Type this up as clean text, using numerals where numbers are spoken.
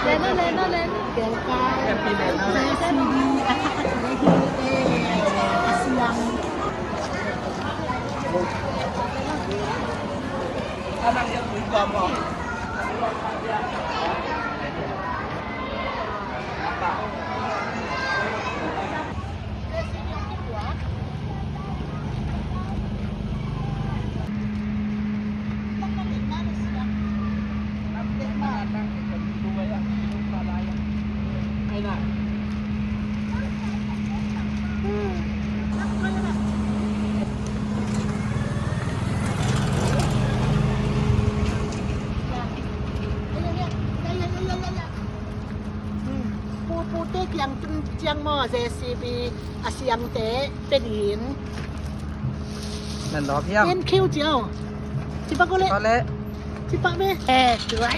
Leno. Happy Leno. JCB Asiang. Anang yang bergama. Chiang Mo JCB อาเซียงเตเป็นหิน นั่นดอกเพียง เป็นคิวเจียวจิปะก็เลย ก็เละ จิปะไหมสวย